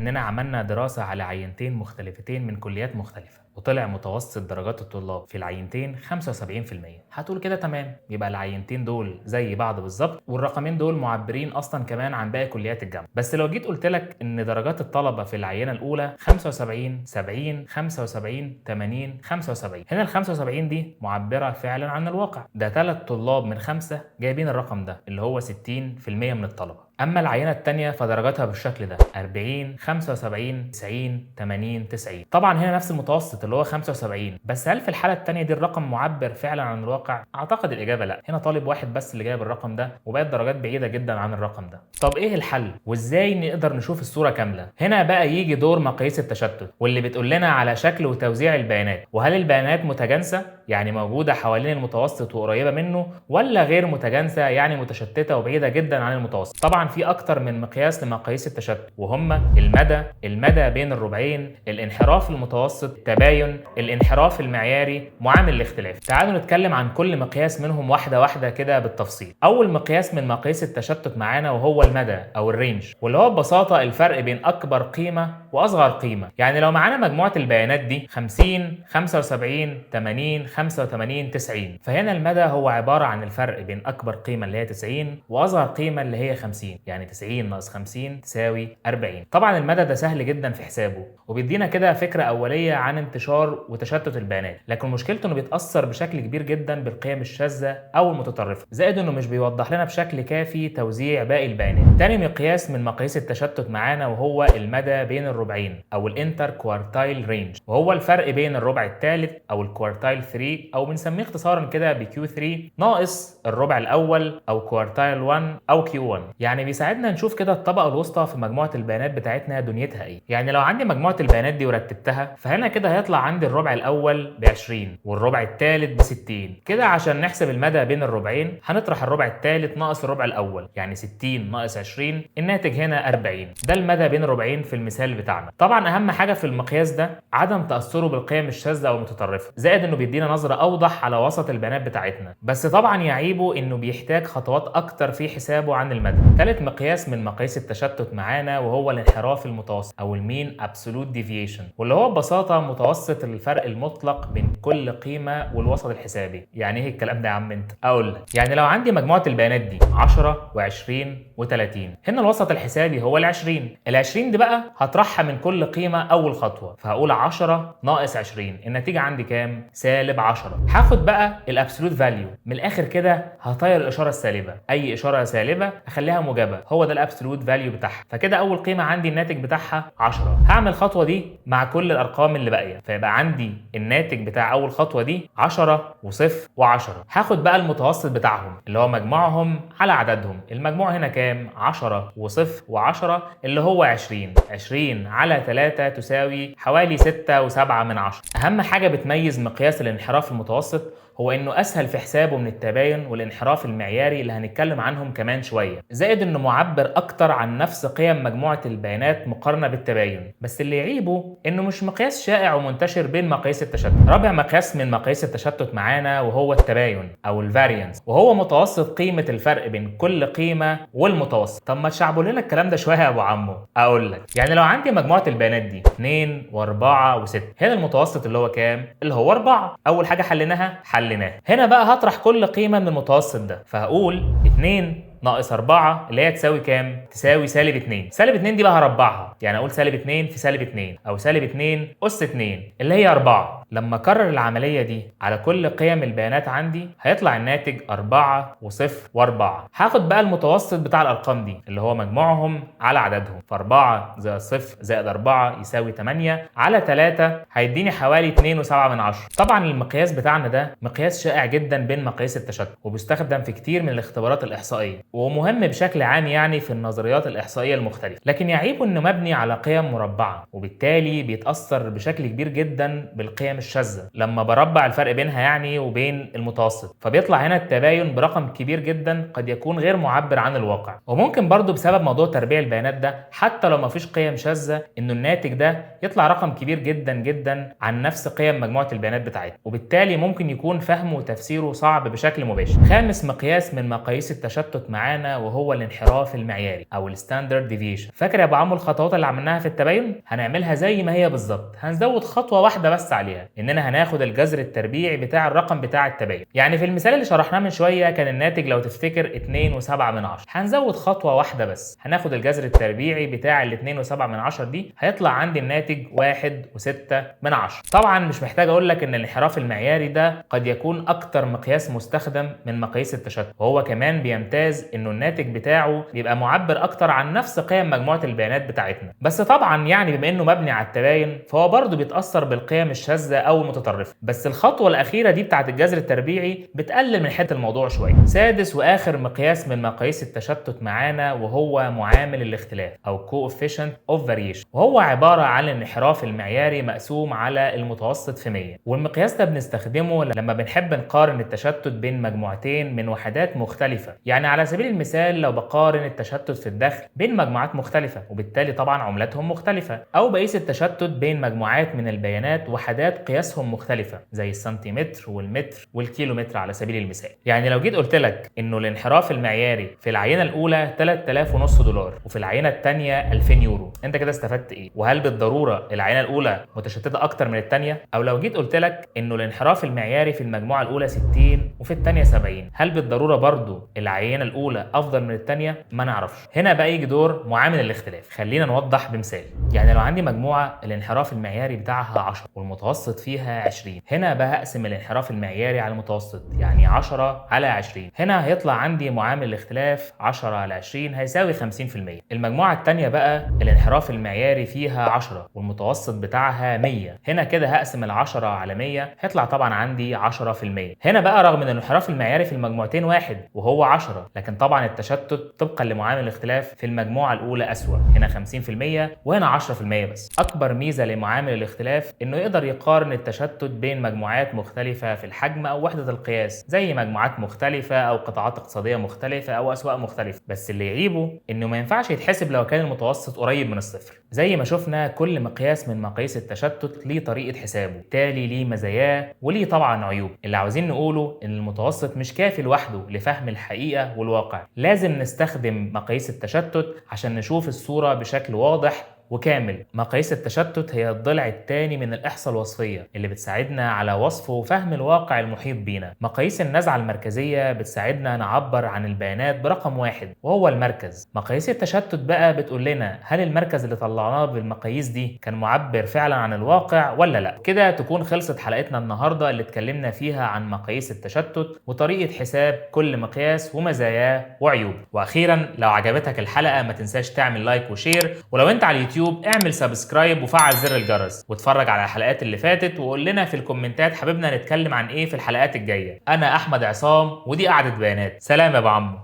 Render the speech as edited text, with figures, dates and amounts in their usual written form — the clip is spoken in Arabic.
إننا عملنا دراسة على عينتين مختلفتين من كليات مختلفة، وطلع متوسط درجات الطلاب في العينتين 75%. هتقول كده تمام، يبقى العينتين دول زي بعض بالظبط، والرقمين دول معبرين أصلا كمان عن باقي كليات الجامعة. بس لو جيت قلت لك إن درجات الطلبة في العينة الأولى 75 70 75 80 75، هنا ال 75 دي معبرة فعلا عن الواقع. ده 3 طلاب من 5 جايبين الرقم ده اللي هو 60% من الطلبة. اما العينه الثانيه فدرجاتها بالشكل ده 40 75 90 80 90. طبعا هنا نفس المتوسط اللي هو 75، بس هل في الحاله الثانيه دي الرقم معبر فعلا عن الواقع؟ اعتقد الاجابه لا. هنا طالب واحد بس اللي جايب الرقم ده، وباقي الدرجات بعيده جدا عن الرقم ده. طب ايه الحل وازاي نقدر نشوف الصوره كامله؟ هنا بقى يجي دور مقاييس التشتت، واللي بتقول لنا على شكل وتوزيع البيانات، وهل البيانات متجانسه يعني موجوده حوالين المتوسط وقريبه منه، ولا غير متجانسه يعني متشتته وبعيده جدا عن المتوسط. طبعا في اكتر من مقياس لمقاييس التشتت، وهم المدى بين الربعين، الانحراف المتوسط، التباين، الانحراف المعياري، معامل الاختلاف. تعالوا نتكلم عن كل مقياس منهم واحده واحده كده بالتفصيل. اول مقياس من مقاييس التشتت معانا وهو المدى او الرينج، واللي هو ببساطه الفرق بين اكبر قيمه واصغر قيمه. يعني لو معانا مجموعه البيانات دي 50 75 80 85 90، فهنا المدى هو عباره عن الفرق بين اكبر قيمه اللي هي 90 واصغر قيمه اللي هي 50. يعني 90 ناقص 50 تساوي 40. طبعا المدى ده سهل جدا في حسابه، وبيدينا كده فكره اوليه عن انتشار وتشتت البيانات، لكن مشكلته انه بيتاثر بشكل كبير جدا بالقيم الشاذه او المتطرفه، زائد انه مش بيوضح لنا بشكل كافي توزيع باقي البيانات. تاني مقياس من مقاييس التشتت معانا وهو المدى بين الربعين او الانتر كوارتايل رينج، وهو الفرق بين الربع الثالث او الكوارتايل 3 او بنسميه اختصارا كده بكيو 3 ناقص الربع الاول او كوارتايل 1 او كيو 1. يعني بيساعدنا نشوف كده الطبقه الوسطى في مجموعه البيانات بتاعتنا دنيتها ايه. يعني لو عندي مجموعه البيانات دي ورتبتها، فهنا كده هيطلع عندي الربع الاول ب 20 والربع الثالث ب 60. كده عشان نحسب المدى بين الربعين هنطرح الربع الثالث ناقص الربع الاول، يعني 60 ناقص 20، الناتج هنا 40. ده المدى بين الربعين في المثال بتاعنا. طبعا اهم حاجه في المقياس ده عدم تاثره بالقيم الشاذه او المتطرفه، زائد انه بيدينا نظره اوضح على وسط البيانات بتاعتنا، بس طبعا يعيبه انه بيحتاج خطوات اكتر في حسابه عن المدى. ثالث مقياس من مقاييس التشتت معانا وهو الانحراف المتوسط او المين ابسولوت ديفيشن، واللي هو ببساطه متوسط الفرق المطلق بين كل قيمه والوسط الحسابي. يعني ايه الكلام ده يا عم انت؟ اقول لك. يعني لو عندي مجموعه البيانات دي 10 و20 و30، هنا الوسط الحسابي هو ال20 دي بقى هطرحها من كل قيمه اول خطوه، فهقول 10 ناقص 20، النتيجه عندي كام؟ سالب 10. هاخد بقى الابسولوت فاليو من الاخر كده، هطير الاشاره السالبه، اي اشاره سالبه اخليها موجبه، هو ده الابسولوت فاليو بتاعها. فكده اول قيمه عندي الناتج بتاعها 10. هعمل الخطوه دي مع كل الارقام اللي باقيه، فيبقى عندي الناتج بتاع اول خطوه دي 10 وصفر و10. هاخد بقى المتوسط بتاعهم اللي هو مجموعهم على عددهم. المجموع هنا كام؟ 10 وصفر و10 اللي هو 20. 20 على 3 تساوي حوالي 6.7. اهم حاجه بتميز مقياس الانحراف المتوسط هو انه اسهل في حسابه من التباين والانحراف المعياري اللي هنتكلم عنهم كمان شويه، زائد انه معبر اكتر عن نفس قيم مجموعه البيانات مقارنه بالتباين. بس اللي يعيبه انه مش مقياس شائع ومنتشر بين مقاييس التشتت. رابع مقياس من مقاييس التشتت معانا وهو التباين او الفاريانس، وهو متوسط قيمه الفرق بين كل قيمه والمتوسط. طب ما تشعبوا لنا الكلام ده شويه يا ابو عمو. اقول لك. يعني لو عندي مجموعه البيانات دي 2 و4 و6، هنا المتوسط اللي هو كام؟ اللي هو 4. اول حاجه حليناها هنا بقى هطرح كل قيمة من المتوسط ده، فهقول 2 ناقص 4 اللي هي تساوي كام؟ تساوي سالب 2. سالب 2 دي بقى هربعها، يعني اقول سالب 2 في سالب 2 او سالب 2 اس 2 اللي هي 4. لما اكرر العمليه دي على كل قيم البيانات عندي هيطلع الناتج 4 وصفر و4. هاخد بقى المتوسط بتاع الارقام دي اللي هو مجموعهم على عددهم، ف4 زائد صفر زائد 4 يساوي 8 على 3 هيديني حوالي 2.7. طبعا المقياس بتاعنا ده مقياس شائع جدا بين مقاييس التشتت، وبيستخدم في كتير من الاختبارات الاحصائيه، ومهم بشكل عام يعني في النظريات الإحصائية المختلفة، لكن يعيبه إنه مبني على قيم مربعة، وبالتالي بيتأثر بشكل كبير جدا بالقيم الشاذة لما بربع الفرق بينها يعني وبين المتوسط، فبيطلع هنا التباين برقم كبير جدا قد يكون غير معبر عن الواقع. وممكن برضو بسبب موضوع تربيع البيانات ده حتى لو ما فيش قيم شاذة إنه الناتج ده يطلع رقم كبير جدا جدا عن نفس قيم مجموعة البيانات بتاعتنا، وبالتالي ممكن يكون فهمه وتفسيره صعب بشكل مباشر. خامس مقياس من مقاييس التشتت معانا وهو الانحراف المعياري او الستاندرد ديفيشن. فاكر يا ابو عمو الخطوات اللي عملناها في التباين؟ هنعملها زي ما هي بالظبط، هنزود خطوه واحده بس عليها، اننا هناخد الجذر التربيعي بتاع الرقم بتاع التباين. يعني في المثال اللي شرحناه من شويه كان الناتج لو تفتكر 2.7، هنزود خطوه واحده بس، هناخد الجذر التربيعي بتاع ال 2.7 دي، هيطلع عندي الناتج 1.6. طبعا مش محتاج اقول لك ان الانحراف المعياري ده قد يكون اكتر مقياس مستخدم من مقاييس التشتت، وهو كمان بيمتاز انه الناتج بتاعه بيبقى معبر اكتر عن نفس قيم مجموعه البيانات بتاعتنا. بس طبعا يعني بما انه مبني على التباين فهو برضه بيتاثر بالقيم الشاذه او المتطرفه. بس الخطوه الاخيره دي بتاعت الجذر التربيعي بتقلل من حته الموضوع شويه. سادس واخر مقياس من مقاييس التشتت معانا وهو معامل الاختلاف او coefficient of variation، وهو عباره عن الانحراف المعياري مقسوم على المتوسط في 100. والمقياس ده بنستخدمه لما بنحب نقارن التشتت بين مجموعتين من وحدات مختلفه. يعني على سبيل المثال لو بقارن التشتت في الدخل بين مجموعات مختلفه وبالتالي طبعا عملاتهم مختلفه، او بقيس التشتت بين مجموعات من البيانات وحدات قياسهم مختلفه زي السنتيمتر والمتر والكيلومتر على سبيل المثال. يعني لو جيت قلت لك انه الانحراف المعياري في العينه الاولى 3000.5 دولار وفي العينه الثانيه 2000 يورو، انت كده استفدت ايه؟ وهل بالضروره العينه الاولى متشتته اكتر من الثانيه؟ او لو جيت قلت لك انه الانحراف المعياري في المجموعه الاولى 60 وفي الثانيه 70، هل بالضروره برضو العينه الاولى افضل من الثانيه؟ ما نعرفش. هنا بقى يجي دور معامل الاختلاف. خلينا نوضح بمثال. يعني لو عندي مجموعه الانحراف المعياري بتاعها 10 والمتوسط فيها 20، هنا بقى هقسم الانحراف المعياري على المتوسط، يعني 10 على 20. هنا هيطلع عندي معامل الاختلاف 10 على 20 هيساوي 50%. المجموعه الثانيه بقى الانحراف المعياري فيها 10 والمتوسط بتاعها 100، هنا كده هقسم ال10 على 100 هيطلع طبعا عندي 10%. هنا بقى رغم ان الانحراف المعياري في المجموعتين واحد وهو 10، لكن طبعا التشتت طبقا لمعامل الاختلاف في المجموعه الاولى اسوأ، هنا 50% وهنا 10% بس. اكبر ميزه لمعامل الاختلاف انه يقدر يقارن التشتت بين مجموعات مختلفه في الحجم او وحده القياس، زي مجموعات مختلفه او قطاعات اقتصاديه مختلفه او اسواق مختلفه. بس اللي يعيبه انه ما ينفعش يتحسب لو كان المتوسط قريب من الصفر. زي ما شفنا كل مقياس من مقاييس التشتت ليه طريقه حسابه، بالتالي ليه مزاياه وليه طبعا عيوب. اللي عاوزين نقوله ان المتوسط مش كافي لوحده لفهم الحقيقه والواقع، لازم نستخدم مقاييس التشتت عشان نشوف الصوره بشكل واضح وكامل. مقاييس التشتت هي الضلع الثاني من الإحصاء الوصفية اللي بتساعدنا على وصف وفهم الواقع المحيط بينا. مقاييس النزعة المركزية بتساعدنا نعبر عن البيانات برقم واحد وهو المركز. مقاييس التشتت بقى بتقول لنا هل المركز اللي طلعناه بالمقاييس دي كان معبر فعلا عن الواقع ولا لا. كده تكون خلصت حلقتنا النهاردة اللي اتكلمنا فيها عن مقاييس التشتت وطريقة حساب كل مقياس ومزاياه وعيوبه. وأخيرا لو عجبتك الحلقة ما تنساش تعمل لايك وشير، ولو انت على اليوتيوب اعمل سبسكرايب وفعل زر الجرس واتفرج على الحلقات اللي فاتت، وقول لنا في الكومنتات حاببنا نتكلم عن ايه في الحلقات الجايه. انا احمد عصام ودي قعده بيانات. سلام يا ابو عمو.